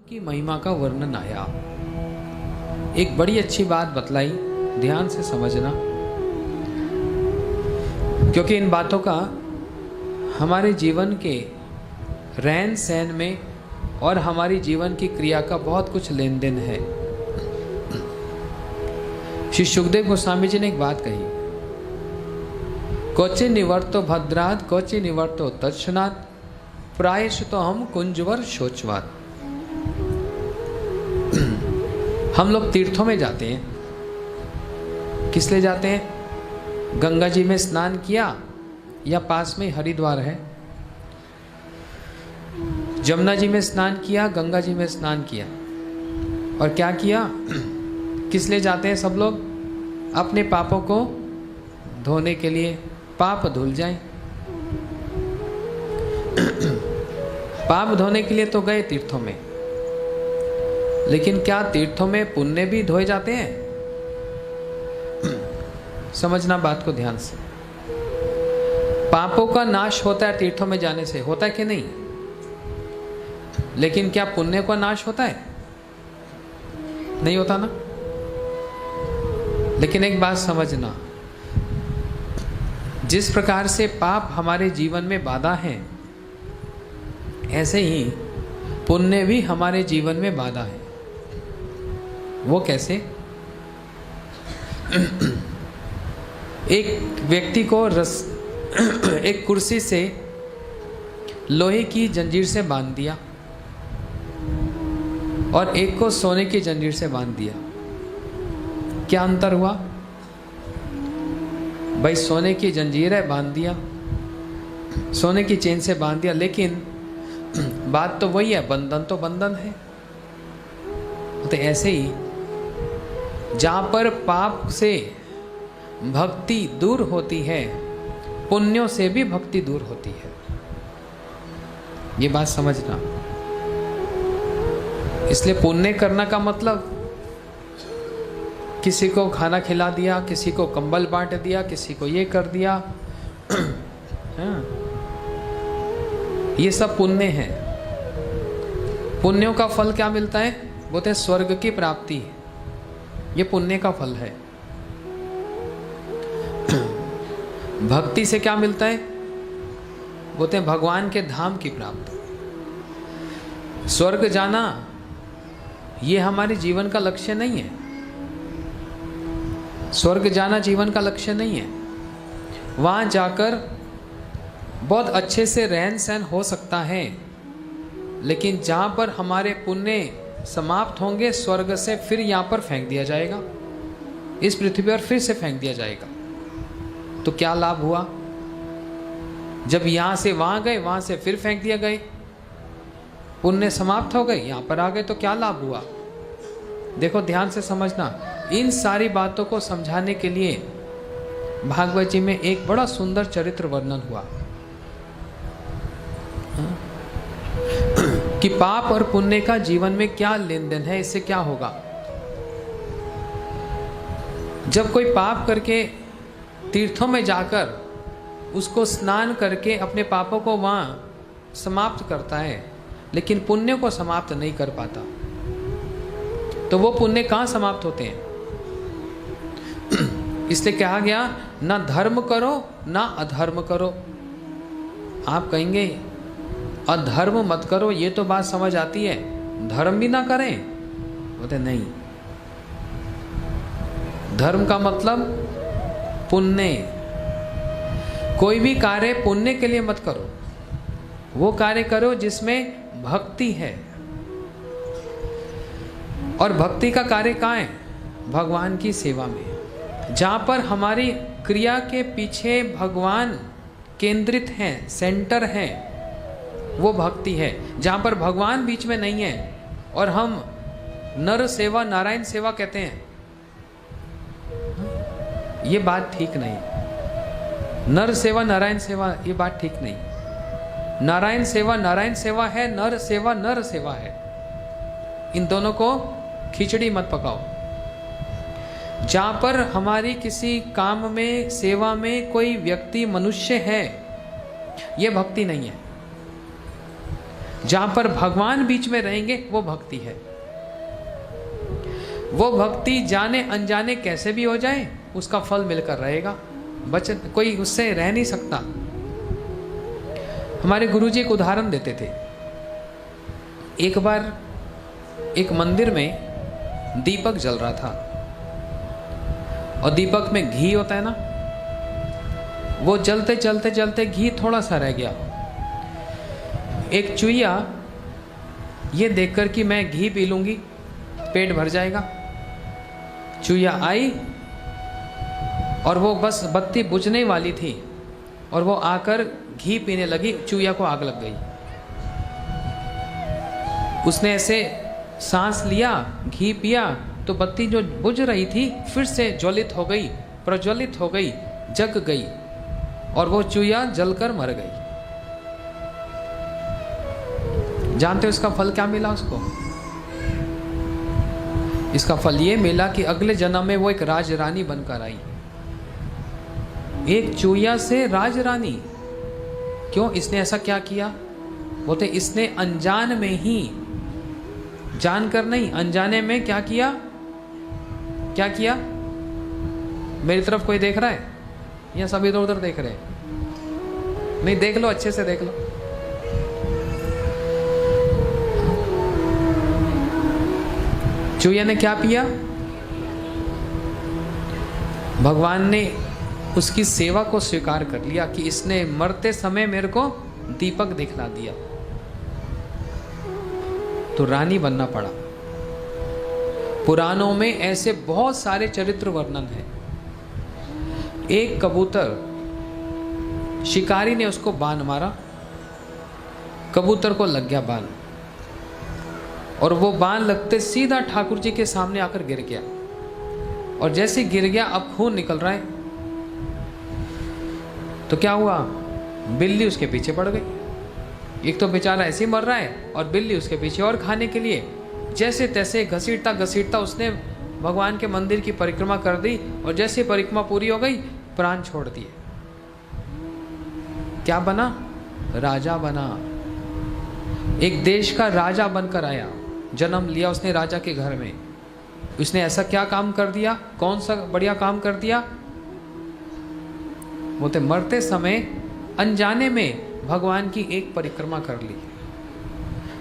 की महिमा का वर्णन आया। एक बड़ी अच्छी बात बतलाई, ध्यान से समझना, क्योंकि इन बातों का हमारे जीवन के रहन सहन में और हमारी जीवन की क्रिया का बहुत कुछ लेन देन है। श्री सुखदेव गोस्वामी जी ने एक बात कही, क्वचि निवर्तो भद्रात क्वचि निवर्तो तत्क्षणात् प्रायश्चितो हम कुंजवर शोचवात। हम लोग तीर्थों में जाते हैं, किस लिए जाते हैं? गंगा जी में स्नान किया या पास में हरिद्वार है, जमुना जी में स्नान किया, गंगा जी में स्नान किया, और क्या किया? किस लिए जाते हैं सब लोग? अपने पापों को धोने के लिए, पाप धुल जाएं। पाप धोने के लिए तो गए तीर्थों में, लेकिन क्या तीर्थों में पुण्य भी धोए जाते हैं? समझना बात को ध्यान से। पापों का नाश होता है तीर्थों में जाने से, होता है कि नहीं? लेकिन क्या पुण्य का नाश होता है? नहीं होता ना। लेकिन एक बात समझना, जिस प्रकार से पाप हमारे जीवन में बाधा है, ऐसे ही पुण्य भी हमारे जीवन में बाधा है। वो कैसे? एक व्यक्ति को एक कुर्सी से लोहे की जंजीर से बांध दिया और एक को सोने की जंजीर से बांध दिया। क्या अंतर हुआ? भाई सोने की जंजीर है, बांध दिया, सोने की चेन से बांध दिया, लेकिन बात तो वही है, बंधन तो बंधन है। तो ऐसे ही जहां पर पाप से भक्ति दूर होती है, पुण्यों से भी भक्ति दूर होती है। ये बात समझना। इसलिए पुण्य करना का मतलब किसी को खाना खिला दिया, किसी को कंबल बांट दिया, किसी को ये कर दिया, हाँ, ये सब पुण्य है। पुण्यों का फल क्या मिलता है? बोलते हैं स्वर्ग की प्राप्ति। ये पुण्य का फल है। भक्ति से क्या मिलता है? बोलते हैं भगवान के धाम की प्राप्ति। स्वर्ग जाना ये हमारे जीवन का लक्ष्य नहीं है। स्वर्ग जाना जीवन का लक्ष्य नहीं है। वहां जाकर बहुत अच्छे से रहन सहन हो सकता है, लेकिन जहां पर हमारे पुण्य समाप्त होंगे, स्वर्ग से फिर यहां पर फेंक दिया जाएगा, इस पृथ्वी पर फिर से फेंक दिया जाएगा। तो क्या लाभ हुआ? जब यहां से वहां गए, वहां से फिर फेंक दिया गए, पुण्य समाप्त हो गए, यहां पर आ गए, तो क्या लाभ हुआ? देखो ध्यान से समझना। इन सारी बातों को समझाने के लिए भागवत जी में एक बड़ा सुंदर चरित्र वर्णन हुआ कि पाप और पुण्य का जीवन में क्या लेन देन है, इससे क्या होगा। जब कोई पाप करके तीर्थों में जाकर उसको स्नान करके अपने पापों को वहां समाप्त करता है, लेकिन पुण्य को समाप्त नहीं कर पाता, तो वो पुण्य कहां समाप्त होते हैं? इसलिए कहा गया, ना धर्म करो ना अधर्म करो। आप कहेंगे अधर्म मत करो, ये तो बात समझ आती है, धर्म भी ना करें? बोलते नहीं, धर्म का मतलब पुण्य। कोई भी कार्य पुण्य के लिए मत करो, वो कार्य करो जिसमें भक्ति है। और भक्ति का कार्य कहाँ है? भगवान की सेवा में। जहाँ पर हमारी क्रिया के पीछे भगवान केंद्रित हैं, सेंटर हैं, वो भक्ति है। जहाँ पर भगवान बीच में नहीं है और हम नर सेवा नारायण सेवा कहते हैं, ये बात ठीक नहीं। नर सेवा नारायण सेवा, ये बात ठीक नहीं। नारायण सेवा है, नर सेवा है। इन दोनों को खिचड़ी मत पकाओ। जहां पर हमारी किसी काम में, सेवा में कोई व्यक्ति मनुष्य है, यह भक्ति नहीं है। जहां पर भगवान बीच में रहेंगे वो भक्ति है। वो भक्ति जाने अनजाने कैसे भी हो जाए उसका फल मिलकर रहेगा, बचत कोई उससे रह नहीं सकता। हमारे गुरुजी एक उदाहरण देते थे। एक बार एक मंदिर में दीपक जल रहा था और दीपक में घी होता है ना, वो जलते जलते जलते घी थोड़ा सा रह गया। एक चुईया ये देखकर कि मैं घी पी लूंगी पेट भर जाएगा, चुईया आई और वो बस बत्ती बुझने वाली थी और वो आकर घी पीने लगी। चुईया को आग लग गई। उसने ऐसे सांस लिया, घी पिया तो बत्ती जो बुझ रही थी फिर से ज्वलित हो गई, प्रज्वलित हो गई, जग गई और वो चुईया जलकर मर गई। जानते हो इसका फल क्या मिला उसको? इसका फल ये मिला कि अगले जन्म में वो एक राजरानी बनकर आई। एक चूया से राजरानी। क्यों? इसने ऐसा क्या किया? बोलते इसने अनजान में ही, जानकर नहीं, अनजाने में क्या किया? क्या किया? मेरी तरफ कोई देख रहा है या सब इधर उधर देख रहे हैं? नहीं, देख लो, अच्छे से देख लो। चूया ने क्या पिया? भगवान ने उसकी सेवा को स्वीकार कर लिया कि इसने मरते समय मेरे को दीपक दिखला दिया, तो रानी बनना पड़ा। पुराणों में ऐसे बहुत सारे चरित्र वर्णन है। एक कबूतर, शिकारी ने उसको बाण मारा, कबूतर को लग गया बाण और वो बाण लगते सीधा ठाकुर जी के सामने आकर गिर गया और जैसे गिर गया अब खून निकल रहा है। तो क्या हुआ? बिल्ली उसके पीछे पड़ गई। एक तो बेचारा ऐसे ही मर रहा है और बिल्ली उसके पीछे और खाने के लिए जैसे तैसे घसीटता घसीटता उसने भगवान के मंदिर की परिक्रमा कर दी और जैसे परिक्रमा पूरी हो गई प्राण छोड़ दिए। क्या बना? राजा बना। एक देश का राजा बनकर आया, जन्म लिया उसने राजा के घर में। उसने ऐसा क्या काम कर दिया? कौन सा बढ़िया काम कर दिया? बोलते मरते समय अनजाने में भगवान की एक परिक्रमा कर ली।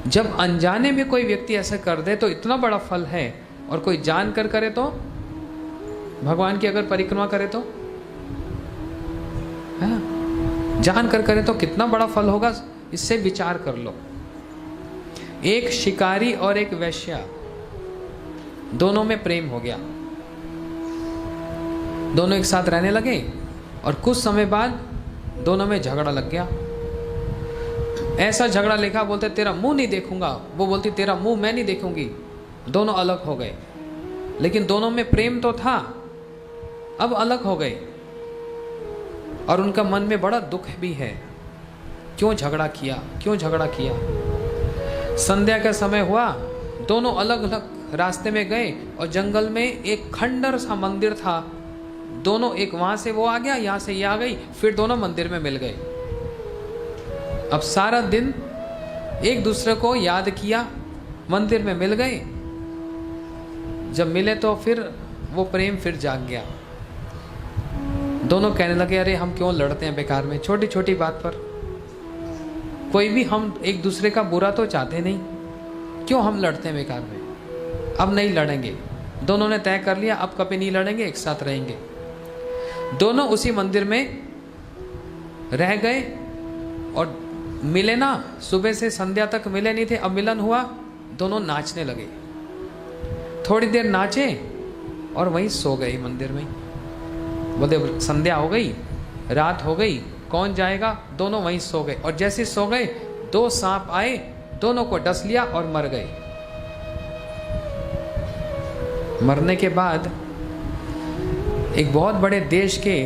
जब अनजाने में कोई व्यक्ति ऐसा कर दे तो इतना बड़ा फल है, और कोई जान कर करे तो, भगवान की अगर परिक्रमा करे तो, है? जान कर करे तो कितना बड़ा फल होगा, इससे विचार कर लो। एक शिकारी और एक वैश्या, दोनों में प्रेम हो गया, दोनों एक साथ रहने लगे और कुछ समय बाद दोनों में झगड़ा लग गया। ऐसा झगड़ा लिखा, बोलते तेरा मुंह नहीं देखूंगा, वो बोलती तेरा मुंह मैं नहीं देखूंगी। दोनों अलग हो गए, लेकिन दोनों में प्रेम तो था, अब अलग हो गए और उनका मन में बड़ा दुख भी है। क्यों झगड़ा किया? क्यों झगड़ा किया? संध्या का समय हुआ, दोनों अलग अलग रास्ते में गए और जंगल में एक खंडर सा मंदिर था। दोनों, एक वहां से वो आ गया, यहां से ये आ गई, फिर दोनों मंदिर में मिल गए। अब सारा दिन एक दूसरे को याद किया, मंदिर में मिल गए। जब मिले तो फिर वो प्रेम फिर जाग गया। दोनों कहने लगे अरे हम क्यों लड़ते हैं बेकार में, छोटी छोटी बात पर। कोई भी हम एक दूसरे का बुरा तो चाहते नहीं, क्यों हम लड़ते हैं बेकार में। अब नहीं लड़ेंगे, दोनों ने तय कर लिया अब कभी नहीं लड़ेंगे, एक साथ रहेंगे। दोनों उसी मंदिर में रह गए और मिले ना, सुबह से संध्या तक मिले नहीं थे। अब मिलन हुआ, दोनों नाचने लगे। थोड़ी देर नाचे और वहीं सो गए मंदिर में। बोले संध्या हो गई, रात हो गई, कौन जाएगा। दोनों वहीं सो गए और जैसे सो गए दो सांप आए, दोनों को डस लिया और मर गए। मरने के बाद एक बहुत बड़े देश के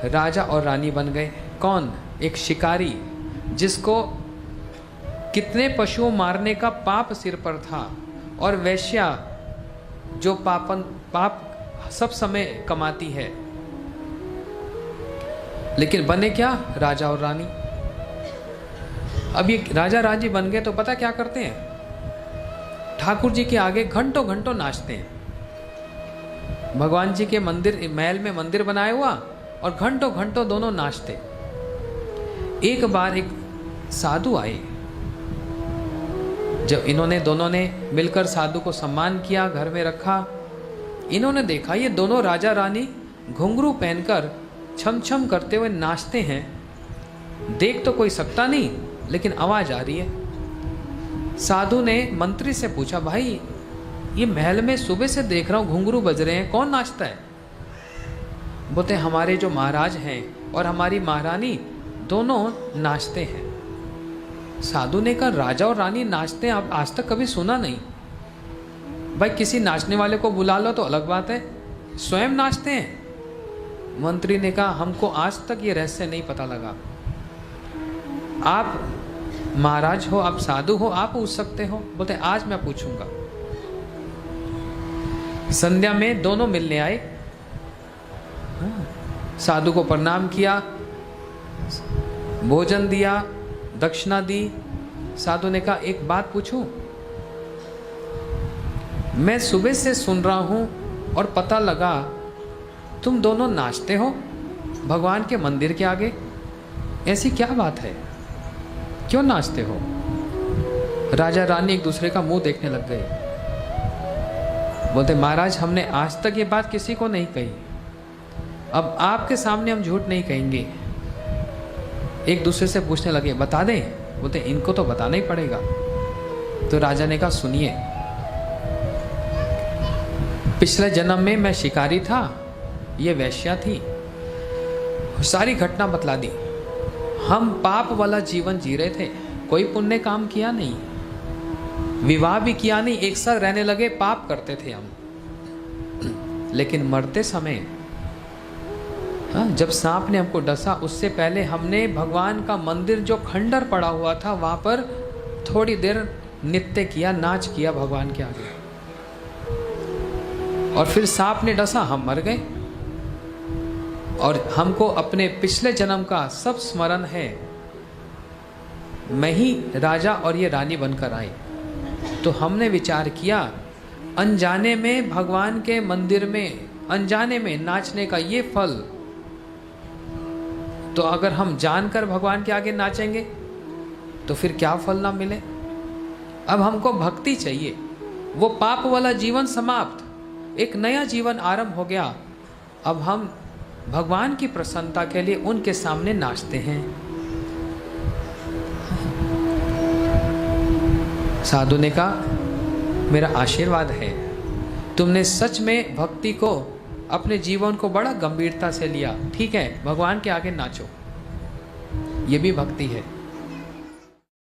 राजा और रानी बन गए। कौन? एक शिकारी जिसको कितने पशुओं मारने का पाप सिर पर था, और वैश्या जो पाप सब समय कमाती है। लेकिन बने क्या? राजा और रानी। अब ये राजा राजी बन गए तो पता क्या करते हैं, ठाकुर जी के आगे घंटों घंटों नाचते हैं। भगवान जी के मंदिर, महल में मंदिर बनाया हुआ, और घंटों घंटों दोनों नाचते। एक बार एक साधु आए, जब इन्होंने दोनों ने मिलकर साधु को सम्मान किया, घर में रखा, इन्होंने देखा ये दोनों राजा रानी घुंघरू पहनकर छम छम करते हुए नाचते हैं। देख तो कोई सकता नहीं, लेकिन आवाज आ रही है। साधु ने मंत्री से पूछा, भाई ये महल में सुबह से देख रहा हूं घुंघरू बज रहे हैं, कौन नाचता है? बोलते हमारे जो महाराज हैं और हमारी महारानी दोनों नाचते हैं। साधु ने कहा, राजा और रानी नाचते हैं, आप आज तक कभी सुना नहीं? भाई किसी नाचने वाले को बुला लो तो अलग बात है, स्वयं नाचते हैं। मंत्री ने कहा, हमको आज तक ये रहस्य नहीं पता लगा। आप महाराज हो, आप साधु हो, आप पूछ सकते हो। बोलते आज मैं पूछूंगा। संध्या में दोनों मिलने आए, साधु को प्रणाम किया, भोजन दिया, दक्षिणा दी। साधु ने कहा, एक बात पूछूं? मैं सुबह से सुन रहा हूं और पता लगा तुम दोनों नाचते हो भगवान के मंदिर के आगे, ऐसी क्या बात है, क्यों नाचते हो? राजा रानी एक दूसरे का मुंह देखने लग गए। बोलते महाराज हमने आज तक ये बात किसी को नहीं कही, अब आपके सामने हम झूठ नहीं कहेंगे। एक दूसरे से पूछने लगे, बता दें? बोलते इनको तो बताना ही पड़ेगा। तो राजा ने कहा, सुनिए, पिछले जन्म में मैं शिकारी था, ये वैश्या थी, सारी घटना बतला दी। हम पाप वाला जीवन जी रहे थे, कोई पुण्य काम किया नहीं, विवाह भी किया नहीं, एक साथ रहने लगे, पाप करते थे हम। लेकिन मरते समय जब सांप ने हमको डसा, उससे पहले हमने भगवान का मंदिर जो खंडर पड़ा हुआ था वहां पर थोड़ी देर नृत्य किया, नाच किया भगवान के आगे, और फिर सांप ने डसा, हम मर गए। और हमको अपने पिछले जन्म का सब स्मरण है, मैं ही राजा और ये रानी बनकर आई। तो हमने विचार किया, अनजाने में भगवान के मंदिर में अनजाने में नाचने का ये फल, तो अगर हम जानकर भगवान के आगे नाचेंगे तो फिर क्या फल ना मिले। अब हमको भक्ति चाहिए, वो पाप वाला जीवन समाप्त, एक नया जीवन आरंभ हो गया। अब हम भगवान की प्रसन्नता के लिए उनके सामने नाचते हैं। साधु ने कहा, मेरा आशीर्वाद है, तुमने सच में भक्ति को, अपने जीवन को बड़ा गंभीरता से लिया। ठीक है, भगवान के आगे नाचो, ये भी भक्ति है।